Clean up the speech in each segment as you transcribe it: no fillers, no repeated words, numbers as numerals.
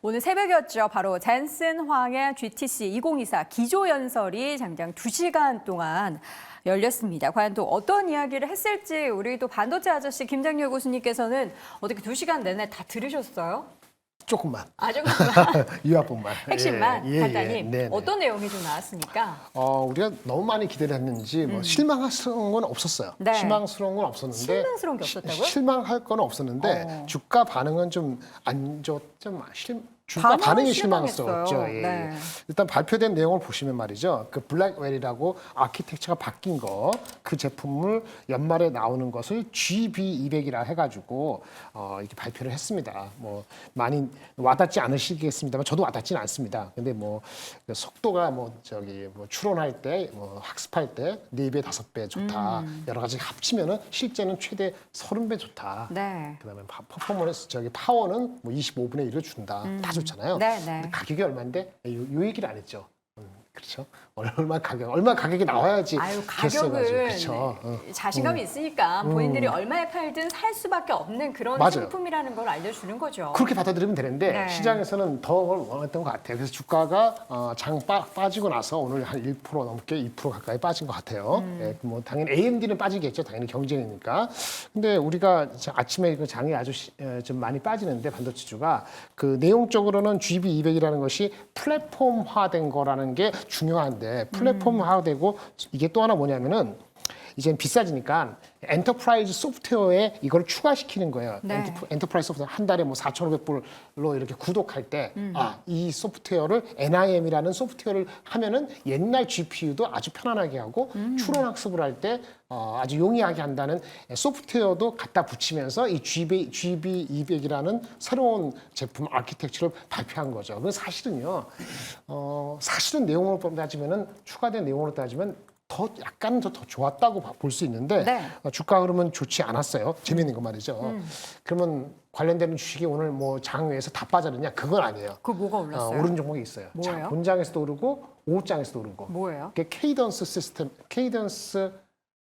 오늘 새벽이었죠. 바로 젠슨 황의 GTC 2024 기조연설이 장장 2시간 동안 열렸습니다. 과연 또 어떤 이야기를 했을지 우리 또 반도체 아저씨 김장렬 교수님께서는 어떻게 2시간 내내 다 들으셨어요? 조금만. 조금만. 유아뿐만. 핵심만 간단히 네네. 어떤 내용이 좀 나왔습니까? 우리가 너무 많이 기대를 했는지 뭐 실망스러운 건 없었어요. 네. 실망스러운 건 없었는데 실망스러운 게 없었다고요? 실망할 건 없었는데 주가 반응은 좀 안 좋죠. 주가 반응이 실망스러웠죠. 예. 네. 일단 발표된 내용을 보시면 말이죠. 그 블랙웰이라고 아키텍처가 바뀐 거, 그 제품을 연말에 나오는 것을 GB200이라 해가지고 이렇게 발표를 했습니다. 뭐 많이 와닿지 않으시겠습니다만 저도 와닿지는 않습니다. 근데 뭐 속도가 추론할 때, 학습할 때 4배, 5배 좋다. 여러 가지 합치면은 실제는 최대 30배 좋다. 네. 그다음에 퍼포먼스 파워는 뭐 25분의 1을 준다. 다 좋잖아요. 네, 네. 근데 가격이 얼마인데 요 얘기를 안 했죠. 그렇죠. 얼마 가격이 나와야지 가격은 그렇죠. 자신감이 있으니까 본인들이 얼마에 팔든 살 수밖에 없는 그런 맞아요. 상품이라는 걸 알려주는 거죠. 그렇게 받아들이면 되는데 네. 시장에서는 더 원했던 것 같아요. 그래서 주가가 빠지고 나서 오늘 한 1% 넘게 2% 가까이 빠진 것 같아요. 예, 뭐 당연히 AMD는 빠지겠죠. 당연히 경쟁이니까. 근데 우리가 아침에 그 장이 아주 좀 많이 빠지는데 반도체주가 그 내용적으로는 GB200이라는 것이 플랫폼화된 거라는 게 중요한데 플랫폼화되고 이게 또 하나 뭐냐면은 이제는 비싸지니까 엔터프라이즈 소프트웨어에 이걸 추가시키는 거예요. 네. 엔터프라이즈 소프트웨어 한 달에 뭐 4,500불로 이렇게 구독할 때 이 소프트웨어를 NIM이라는 소프트웨어를 하면은 옛날 GPU도 아주 편안하게 하고 추론 학습을 할 때 아주 용이하게 한다는 소프트웨어도 갖다 붙이면서 이 GB200이라는 새로운 제품 아키텍처를 발표한 거죠. 그 사실은요. 사실은 내용으로 따지면은 추가된 내용으로 따지면 약간 더 좋았다고 볼 수 있는데 네. 주가 흐름은 좋지 않았어요. 재미있는 거 말이죠. 그러면 관련되는 주식이 오늘 뭐 장외에서 다 빠졌느냐? 그건 아니에요. 그 뭐가 올랐어요? 오른 종목이 있어요. 뭐예요? 본장에서도 오르고 오후장에서도 오르고. 뭐예요? 그게 케이던스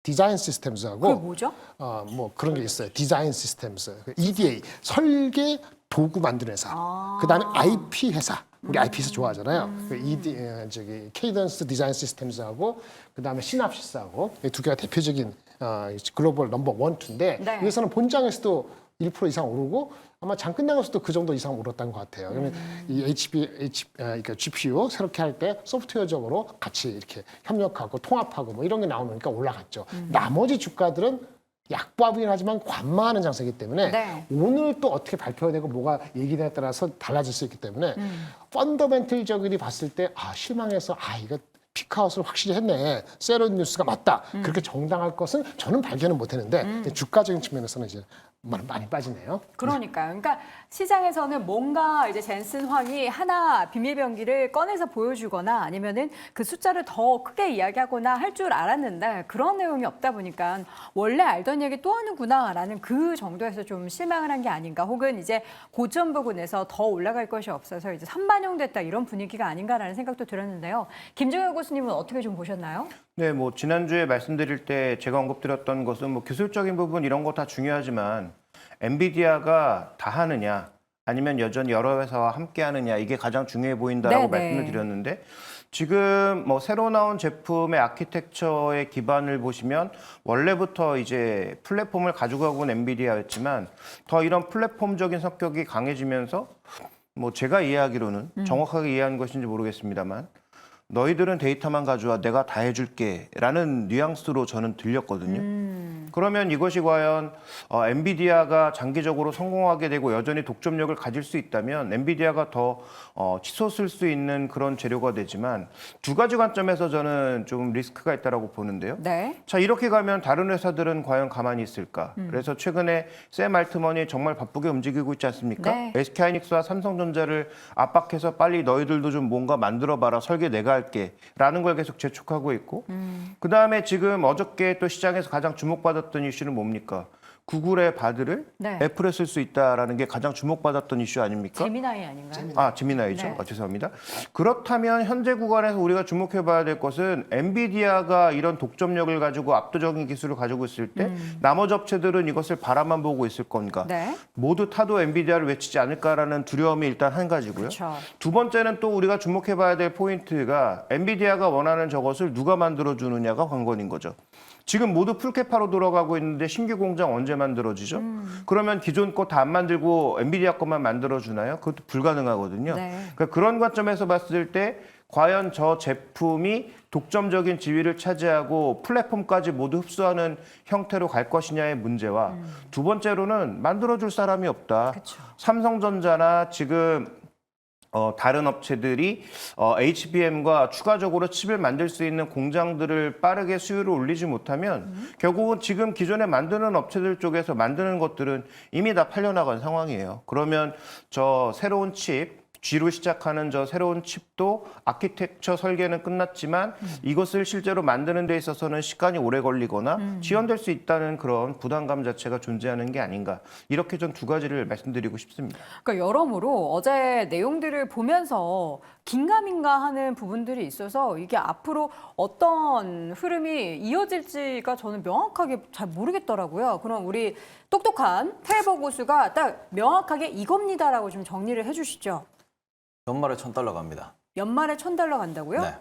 디자인 시스템즈하고 그게 뭐죠? 뭐 그런 게 있어요. 디자인 시스템즈, EDA 설계 도구 만드는 회사. 그다음에 IP 회사. 우리 IP 회사 좋아하잖아요. 케이던스 디자인 시스템즈하고 그다음에 시납시스하고 이 두 개가 대표적인 글로벌 넘버 1, 2인데 네. 여기서는 본장에서도 1% 이상 오르고 아마 장 끝나고서도 그 정도 이상 오랐던 것 같아요. 그러면 이 그러니까 GPU 새롭게 할 때 소프트웨어적으로 같이 이렇게 협력하고 통합하고 뭐 이런 게 나오니까 올라갔죠. 나머지 주가들은 약보합이긴 하지만 관망하는 장세이기 때문에 네. 오늘 또 어떻게 발표되고 뭐가 얘기냐에 따라서 달라질 수 있기 때문에 펀더멘틀적으로 봤을 때 실망해서 이거 피크아웃을 확실히 했네. 세로 뉴스가 맞다. 그렇게 정당할 것은 저는 발견은 못했는데 주가적인 측면에서는 이제 많이 빠지네요. 그러니까요. 그러니까 시장에서는 뭔가 이제 젠슨 황이 하나 비밀병기를 꺼내서 보여주거나 아니면은 그 숫자를 더 크게 이야기하거나 할 줄 알았는데 그런 내용이 없다 보니까 원래 알던 얘기 또 하는구나라는 그 정도에서 좀 실망을 한 게 아닌가. 혹은 이제 고점 부근에서 더 올라갈 것이 없어서 이제 선반영됐다 이런 분위기가 아닌가라는 생각도 들었는데요. 김정혁 교수님은 어떻게 좀 보셨나요? 네, 뭐 지난주에 말씀드릴 때 제가 언급드렸던 것은 뭐 기술적인 부분 이런 거 다 중요하지만 엔비디아가 다 하느냐 아니면 여전히 여러 회사와 함께 하느냐 이게 가장 중요해 보인다라고 네네. 말씀을 드렸는데 지금 뭐 새로 나온 제품의 아키텍처의 기반을 보시면 원래부터 이제 플랫폼을 가지고 온 엔비디아였지만 더 이런 플랫폼적인 성격이 강해지면서 뭐 제가 이해하기로는 정확하게 이해한 것인지 모르겠습니다만 너희들은 데이터만 가져와 내가 다 해줄게 라는 뉘앙스로 저는 들렸거든요. 그러면 이것이 과연 엔비디아가 장기적으로 성공하게 되고 여전히 독점력을 가질 수 있다면 엔비디아가 더 치솟을 수 있는 그런 재료가 되지만 두 가지 관점에서 저는 좀 리스크가 있다고 보는데요. 네. 자, 이렇게 가면 다른 회사들은 과연 가만히 있을까? 그래서 최근에 샘 알트먼이 정말 바쁘게 움직이고 있지 않습니까? 네. SK하이닉스와 삼성전자를 압박해서 빨리 너희들도 좀 뭔가 만들어봐라. 설계 내가 할게. 라는 걸 계속 재촉하고 있고 그다음에 지금 어저께 또 시장에서 가장 주목받았던 이슈는 뭡니까? 구글의 바드를 네. 애플에 쓸 수 있다라는 게 가장 주목받았던 이슈 아닙니까? 제미나이 아닌가요? 아, 제미나이죠. 네. 아, 죄송합니다. 그렇다면 현재 구간에서 우리가 주목해봐야 될 것은 엔비디아가 이런 독점력을 가지고 압도적인 기술을 가지고 있을 때 나머지 업체들은 이것을 바라만 보고 있을 건가? 네. 모두 타도 엔비디아를 외치지 않을까라는 두려움이 일단 한 가지고요. 그렇죠. 두 번째는 또 우리가 주목해봐야 될 포인트가 엔비디아가 원하는 저것을 누가 만들어주느냐가 관건인 거죠. 지금 모두 풀캐파로 돌아가고 있는데 신규 공장 언제 만들어지죠? 그러면 기존 거 다 안 만들고 엔비디아 것만 만들어주나요? 그것도 불가능하거든요. 네. 그러니까 그런 관점에서 봤을 때 과연 저 제품이 독점적인 지위를 차지하고 플랫폼까지 모두 흡수하는 형태로 갈 것이냐의 문제와 두 번째로는 만들어줄 사람이 없다. 그렇죠. 삼성전자나 지금 다른 업체들이 HBM과 추가적으로 칩을 만들 수 있는 공장들을 빠르게 수요를 올리지 못하면 결국은 지금 기존에 만드는 업체들 쪽에서 만드는 것들은 이미 다 팔려나간 상황이에요. 그러면 저 새로운 칩, G로 시작하는 저 새로운 칩도 아키텍처 설계는 끝났지만 이것을 실제로 만드는 데 있어서는 시간이 오래 걸리거나 지연될 수 있다는 그런 부담감 자체가 존재하는 게 아닌가. 이렇게 전 두 가지를 말씀드리고 싶습니다. 그러니까 여러모로 어제 내용들을 보면서 긴가민가하는 부분들이 있어서 이게 앞으로 어떤 흐름이 이어질지가 저는 명확하게 잘 모르겠더라고요. 그럼 우리 똑똑한 태보 고수가 딱 명확하게 이겁니다라고 좀 정리를 해주시죠. 연말에 $1,000 갑니다. 연말에 $1,000 간다고요? 네.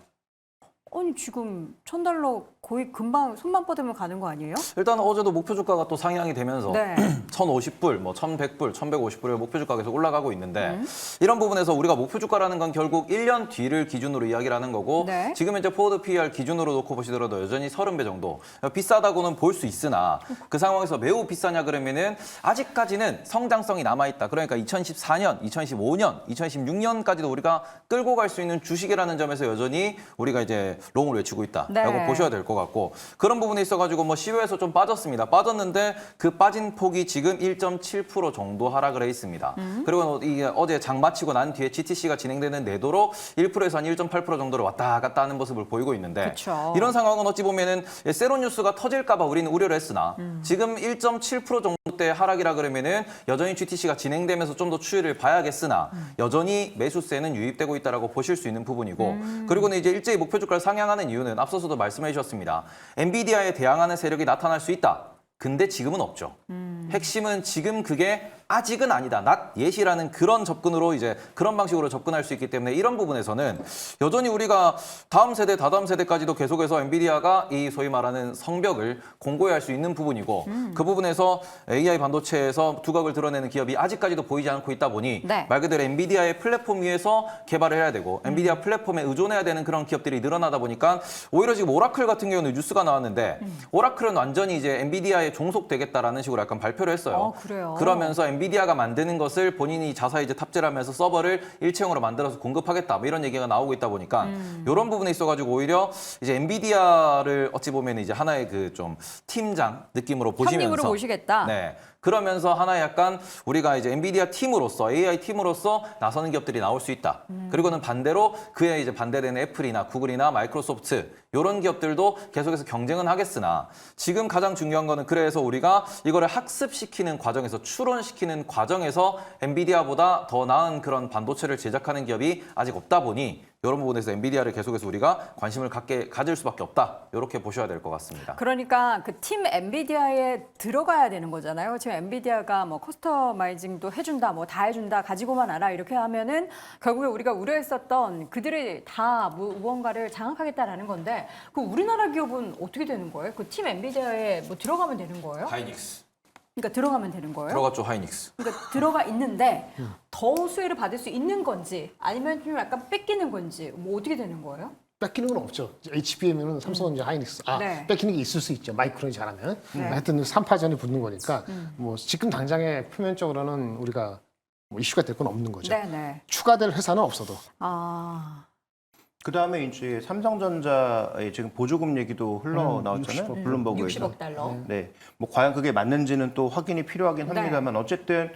아니 지금 $1,000 거의 금방 손만 뻗으면 가는 거 아니에요? 일단 어제도 목표 주가가 또 상향이 되면서 네. 1,050불, 뭐 1,100불, 1,150불의 목표 주가가 계속 올라가고 있는데 이런 부분에서 우리가 목표 주가라는 건 결국 1년 뒤를 기준으로 이야기를 하는 거고 네. 지금 현재 포워드 PER 기준으로 놓고 보시더라도 여전히 30배 정도 비싸다고는 볼 수 있으나 그 상황에서 매우 비싸냐 그러면은 아직까지는 성장성이 남아있다. 그러니까 2014년, 2015년, 2016년까지도 우리가 끌고 갈 수 있는 주식이라는 점에서 여전히 우리가 이제 롱을 외치고 있다라고 네. 보셔야 될 것 같고 그런 부분에 있어가지고 뭐 시외에서 좀 빠졌습니다. 빠졌는데 그 빠진 폭이 지금 1.7% 정도 하락을 해 있습니다. 그리고 이게 어제 장 마치고 난 뒤에 GTC가 진행되는 내도로 1%에서 한 1.8% 정도로 왔다 갔다 하는 모습을 보이고 있는데 그쵸. 이런 상황은 어찌 보면은 세로 뉴스가 터질까 봐 우리는 우려를 했으나 지금 1.7% 정도대 하락이라 그러면은 여전히 GTC가 진행되면서 좀 더 추이를 봐야겠으나 여전히 매수세는 유입되고 있다라고 보실 수 있는 부분이고 그리고는 이제 일제히 목표 주가를 상향하는 이유는 앞서서도 말씀해 주셨습니다. 엔비디아에 대항하는 세력이 나타날 수 있다. 근데 지금은 없죠. 핵심은 지금 그게 아직은 아니다. not yet이라는 그런 접근으로 이제 그런 방식으로 접근할 수 있기 때문에 이런 부분에서는 여전히 우리가 다음 세대, 다다음 세대까지도 계속해서 엔비디아가 이 소위 말하는 성벽을 공고히 할 수 있는 부분이고 그 부분에서 AI 반도체에서 두각을 드러내는 기업이 아직까지도 보이지 않고 있다 보니 네. 말 그대로 엔비디아의 플랫폼 위에서 개발을 해야 되고 엔비디아 플랫폼에 의존해야 되는 그런 기업들이 늘어나다 보니까 오히려 지금 오라클 같은 경우는 뉴스가 나왔는데 오라클은 완전히 이제 엔비디아에 종속되겠다라는 식으로 약간 발표를 했어요. 그래요? 그러면서 엔비디아가 만드는 것을 본인이 자사에 이제 탑재를 하면서 서버를 일체형으로 만들어서 공급하겠다. 뭐 이런 얘기가 나오고 있다 보니까 이런 부분에 있어가지고 오히려 이제 엔비디아를 어찌 보면 이제 하나의 그 좀 팀장 느낌으로 보시면서 형님으로 보시겠다. 네. 그러면서 하나의 약간 우리가 이제 엔비디아 팀으로서 AI 팀으로서 나서는 기업들이 나올 수 있다. 그리고는 반대로 그에 이제 반대되는 애플이나 구글이나 마이크로소프트 이런 기업들도 계속해서 경쟁은 하겠으나 지금 가장 중요한 거는 그래서 우리가 이거를 학습시키는 과정에서 추론시키는 과정에서 엔비디아보다 더 나은 그런 반도체를 제작하는 기업이 아직 없다 보니 이런 부분에서 엔비디아를 계속해서 우리가 관심을 가질 수밖에 없다. 이렇게 보셔야 될 것 같습니다. 그러니까 그 팀 엔비디아에 들어가야 되는 거잖아요. 지금 엔비디아가 뭐 커스터마이징도 해준다, 뭐 다 해준다, 가지고만 알아 이렇게 하면은 결국에 우리가 우려했었던 그들이 다 무언가를 장악하겠다라는 건데 그 우리나라 기업은 어떻게 되는 거예요? 그 팀 엔비디아에 뭐 들어가면 되는 거예요? 하이닉스. 그러니까 들어가면 되는 거예요? 들어갔죠, 하이닉스. 그러니까 들어가 있는데 더 수혜를 받을 수 있는 건지 아니면 좀 약간 뺏기는 건지 뭐 어떻게 되는 거예요? 뺏기는 건 없죠. HBM은 삼성전자, 하이닉스. 네. 뺏기는 게 있을 수 있죠. 마이크론이 잘하면. 네. 하여튼 3파전이 붙는 거니까 뭐 지금 당장에 표면적으로는 우리가 뭐 이슈가 될 건 없는 거죠. 네네. 추가될 회사는 없어도. 아. 그다음에 이제 삼성전자의 지금 보조금 얘기도 흘러나왔잖아요. 60억. 블룸버그에서. 60억 달러. 네, 뭐 과연 그게 맞는지는 또 확인이 필요하긴 네. 합니다만 어쨌든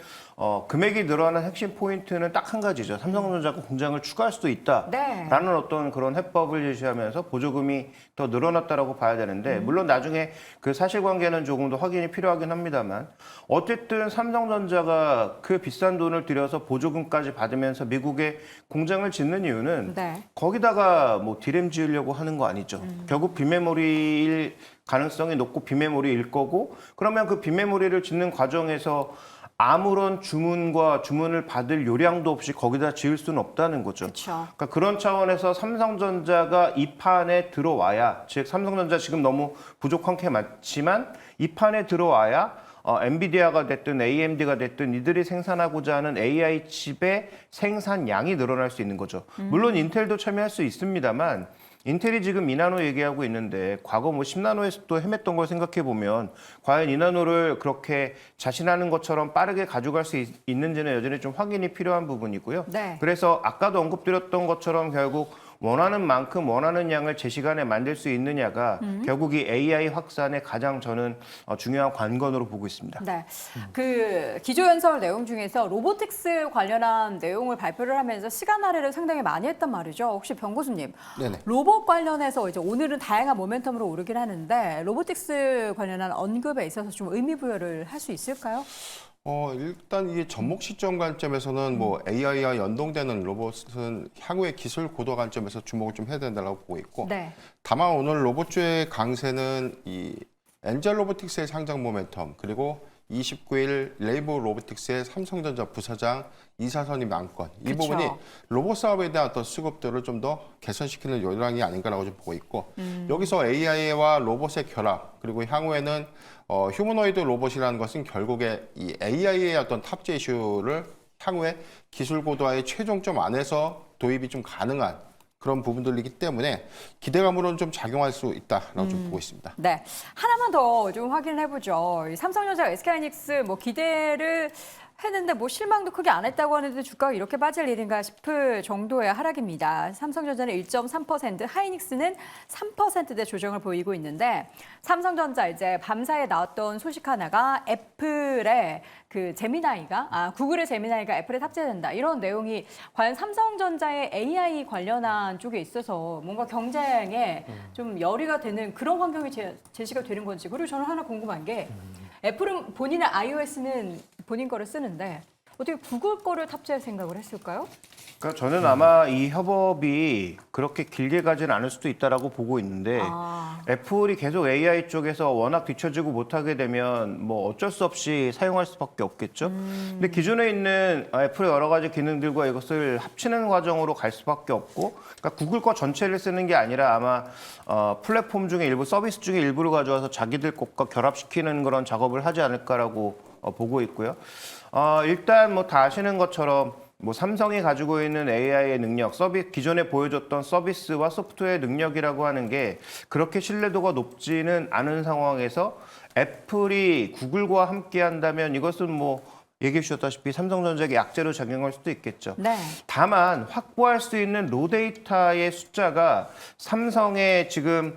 금액이 늘어난 핵심 포인트는 딱 한 가지죠. 삼성전자가 공장을 추가할 수도 있다라는 네. 어떤 그런 해법을 제시하면서 보조금이 더 늘어났다라고 봐야 되는데 물론 나중에 그 사실관계는 조금 더 확인이 필요하긴 합니다만 어쨌든 삼성전자가 그 비싼 돈을 들여서 보조금까지 받으면서 미국에 공장을 짓는 이유는 네. 거기다가 뭐 디램 지으려고 하는 거 아니죠. 결국 비메모리일 가능성이 높고 비메모리일 거고 그러면 그 비메모리를 짓는 과정에서 아무런 주문을 받을 요량도 없이 거기다 지을 수는 없다는 거죠. 그렇죠. 그러니까 그런 차원에서 삼성전자가 이 판에 들어와야, 즉 삼성전자 지금 너무 부족한 게 맞지만 이 판에 들어와야 엔비디아가 됐든 AMD가 됐든 이들이 생산하고자 하는 AI 칩의 생산량이 늘어날 수 있는 거죠. 물론 인텔도 참여할 수 있습니다만 인텔이 지금 2나노 얘기하고 있는데 과거 뭐 10나노에서 또 헤맸던 걸 생각해 보면 과연 2나노를 그렇게 자신하는 것처럼 빠르게 가져갈 수 있는지는 여전히 좀 확인이 필요한 부분이고요. 네. 그래서 아까도 언급드렸던 것처럼 결국 원하는 만큼 원하는 양을 제 시간에 만들 수 있느냐가 결국 이 AI 확산의 가장 저는 중요한 관건으로 보고 있습니다. 네. 그 기조연설 내용 중에서 로보틱스 관련한 내용을 발표를 하면서 시간 할애를 상당히 많이 했단 말이죠. 혹시 병 교수님, 네네. 로봇 관련해서 이제 오늘은 다양한 모멘텀으로 오르긴 하는데 로보틱스 관련한 언급에 있어서 좀 의미 부여를 할 수 있을까요? 일단 이게 접목 시점 관점에서는 뭐 AI와 연동되는 로봇은 향후의 기술 고도 관점에서 주목을 좀 해야 된다고 보고 있고 네. 다만 오늘 로봇주의 강세는 이 엔젤 로보틱스의 상장 모멘텀 그리고 29일 레이브 로보틱스의 삼성전자 부사장 이사선임 안건 이 그쵸. 부분이 로봇 사업에 대한 어떤 수급들을 좀 더 개선시키는 요량이 아닌가라고 좀 보고 있고 여기서 AI와 로봇의 결합 그리고 향후에는 휴머노이드 로봇이라는 것은 결국에 이 AI의 어떤 탑재 이슈를 향후에 기술 고도화의 최종점 안에서 도입이 좀 가능한 그런 부분들이기 때문에 기대감으로는 좀 작용할 수 있다라고 좀 보고 있습니다. 네. 하나만 더 좀 확인을 해보죠. 이 삼성전자, SK하이닉스 뭐 기대를 했는데 뭐 실망도 크게 안 했다고 하는데 주가가 이렇게 빠질 일인가 싶을 정도의 하락입니다. 삼성전자는 1.3%, 하이닉스는 3%대 조정을 보이고 있는데 삼성전자 이제 밤사이에 나왔던 소식 하나가 애플의 그 제미나이가 구글의 제미나이가 애플에 탑재된다 이런 내용이 과연 삼성전자의 AI 관련한 쪽에 있어서 뭔가 경쟁에 좀 열의가 되는 그런 환경이 제시가 되는 건지 그리고 저는 하나 궁금한 게 애플은 본인의 iOS는 본인 거를 쓰는데 어떻게 구글 거를 탑재할 생각을 했을까요? 그러니까 저는 아마 이 협업이 그렇게 길게 가지는 않을 수도 있다라고 보고 있는데 애플이 계속 AI 쪽에서 워낙 뒤처지고 못하게 되면 뭐 어쩔 수 없이 사용할 수밖에 없겠죠. 근데 기존에 있는 애플의 여러 가지 기능들과 이것을 합치는 과정으로 갈 수밖에 없고 그러니까 구글 거 전체를 쓰는 게 아니라 아마 플랫폼 중에 일부 서비스 중에 일부를 가져와서 자기들 것과 결합시키는 그런 작업을 하지 않을까라고 보고 있고요. 일단 뭐 다 아시는 것처럼 뭐 삼성이 가지고 있는 AI의 능력, 기존에 보여줬던 서비스와 소프트웨어 능력이라고 하는 게 그렇게 신뢰도가 높지는 않은 상황에서 애플이 구글과 함께 한다면 이것은 뭐 얘기해 주셨다시피 삼성전자에게 약재로 작용할 수도 있겠죠. 네. 다만 확보할 수 있는 로데이터의 숫자가 삼성의 지금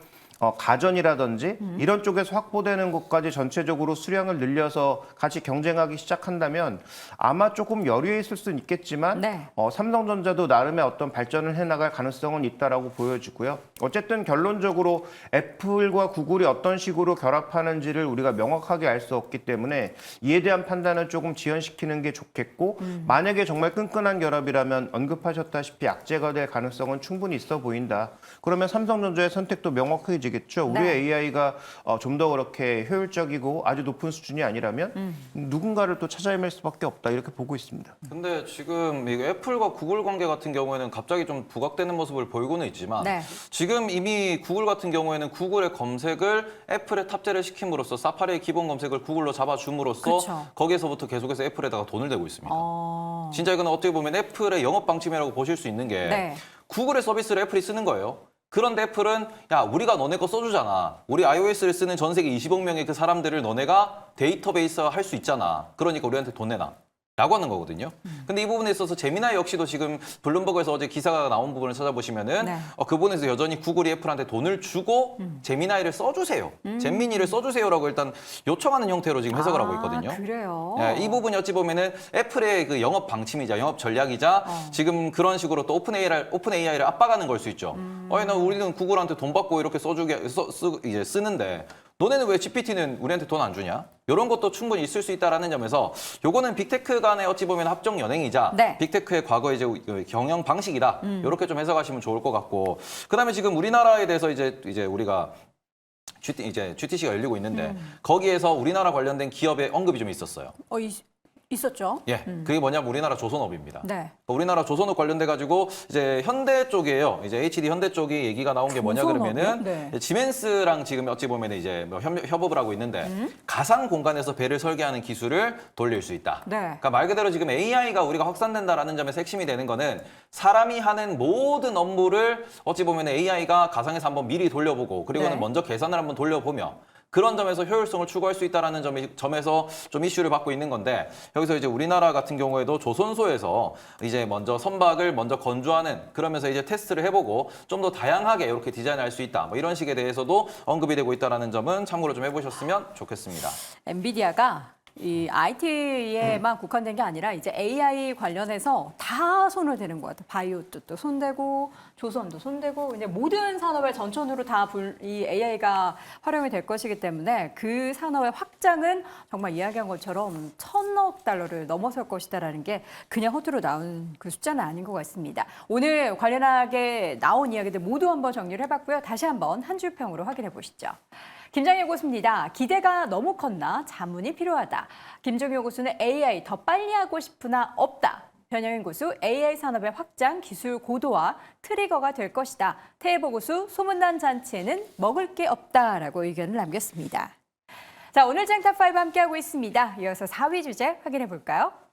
가전이라든지 이런 쪽에서 확보되는 것까지 전체적으로 수량을 늘려서 같이 경쟁하기 시작한다면 아마 조금 여유에 있을 수는 있겠지만 네. 삼성전자도 나름의 어떤 발전을 해나갈 가능성은 있다라고 보여지고요. 어쨌든 결론적으로 애플과 구글이 어떤 식으로 결합하는지를 우리가 명확하게 알 수 없기 때문에 이에 대한 판단은 조금 지연시키는 게 좋겠고 만약에 정말 끈끈한 결합이라면 언급하셨다시피 약재가 될 가능성은 충분히 있어 보인다. 그러면 삼성전자의 선택도 명확해지겠죠. 우리의 네. AI가 좀 더 그렇게 효율적이고 아주 높은 수준이 아니라면 누군가를 또 찾아 헤맬 수밖에 없다 이렇게 보고 있습니다. 근데 지금 이 애플과 구글 관계 같은 경우에는 갑자기 좀 부각되는 모습을 보이고는 있지만 네. 지금 이미 구글 같은 경우에는 구글의 검색을 애플에 탑재를 시킴으로써 사파리의 기본 검색을 구글로 잡아줌으로써 그쵸. 거기에서부터 계속해서 애플에다가 돈을 대고 있습니다. 진짜 이거는 어떻게 보면 애플의 영업 방침이라고 보실 수 있는 게 네. 구글의 서비스를 애플이 쓰는 거예요. 그런데 애플은 야 우리가 너네 거 써주잖아. 우리 iOS를 쓰는 전 세계 20억 명의 그 사람들을 너네가 데이터베이스화 할 수 있잖아. 그러니까 우리한테 돈 내놔. 라고 하는 거거든요. 근데 이 부분에 있어서 제미나이 역시도 지금 블룸버그에서 어제 기사가 나온 부분을 찾아보시면은 네. 그 부분에서 여전히 구글이 애플한테 돈을 주고 제미나이를 써주세요. 잼미니를 써주세요라고 일단 요청하는 형태로 지금 해석을 하고 있거든요. 그래요? 예, 이 부분이 어찌 보면은 애플의 그 영업 방침이자 영업 전략이자 지금 그런 식으로 또 오픈AI를 압박하는 걸 수 있죠. 나 우리는 구글한테 돈 받고 이렇게 이제 쓰는데 너네는 왜 GPT는 우리한테 돈 안 주냐? 이런 것도 충분히 있을 수 있다라는 점에서 요거는 빅테크 간의 어찌 보면 합종 연행이자 네. 빅테크의 과거 이제 경영 방식이다. 이렇게 좀 해석하시면 좋을 것 같고 그다음에 지금 우리나라에 대해서 이제 우리가 GTC가 열리고 있는데 거기에서 우리나라 관련된 기업의 언급이 좀 있었어요. 있었죠? 예, 그게 뭐냐면 우리나라 조선업입니다. 네. 우리나라 조선업 관련돼 가지고 이제 현대 쪽이에요. 이제 HD 현대 쪽이 얘기가 나온 게 뭐냐 조선업이요? 그러면은 네. 지멘스랑 지금 어찌 보면 이제 뭐 협업을 하고 있는데 가상 공간에서 배를 설계하는 기술을 돌릴 수 있다. 네. 그러니까 말 그대로 지금 AI가 우리가 확산된다라는 점에서 핵심이 되는 거는 사람이 하는 모든 업무를 어찌 보면 AI가 가상에서 한번 미리 돌려보고 그리고는 네. 먼저 계산을 한번 돌려보며 그런 점에서 효율성을 추구할 수 있다는 점에서 좀 이슈를 받고 있는 건데 여기서 이제 우리나라 같은 경우에도 조선소에서 이제 먼저 선박을 먼저 건조하는 그러면서 이제 테스트를 해보고 좀 더 다양하게 이렇게 디자인할 수 있다. 뭐 이런 식에 대해서도 언급이 되고 있다는 점은 참고로 좀 해보셨으면 좋겠습니다. 엔비디아가 이 IT에만 국한된 게 아니라 이제 AI 관련해서 다 손을 대는 것 같아요. 바이오도 손대고 조선도 손대고 이제 모든 산업의 전천후로 다 이 AI가 활용이 될 것이기 때문에 그 산업의 확장은 정말 이야기한 것처럼 1,000억 달러를 넘어설 것이다라는 게 그냥 허투루 나온 그 숫자는 아닌 것 같습니다. 오늘 관련하게 나온 이야기들 모두 한번 정리를 해봤고요. 다시 한번 한 줄 평으로 확인해 보시죠. 김정일 교수입니다. 기대가 너무 컸나 자문이 필요하다. 김종효 교수는 AI 더 빨리 하고 싶으나 없다. 변영인 고수 AI 산업의 확장, 기술 고도화 트리거가 될 것이다. 태혜보 고수 소문난 잔치에는 먹을 게 없다라고 의견을 남겼습니다. 자, 오늘 쟁탑5 함께하고 있습니다. 이어서 4위 주제 확인해 볼까요?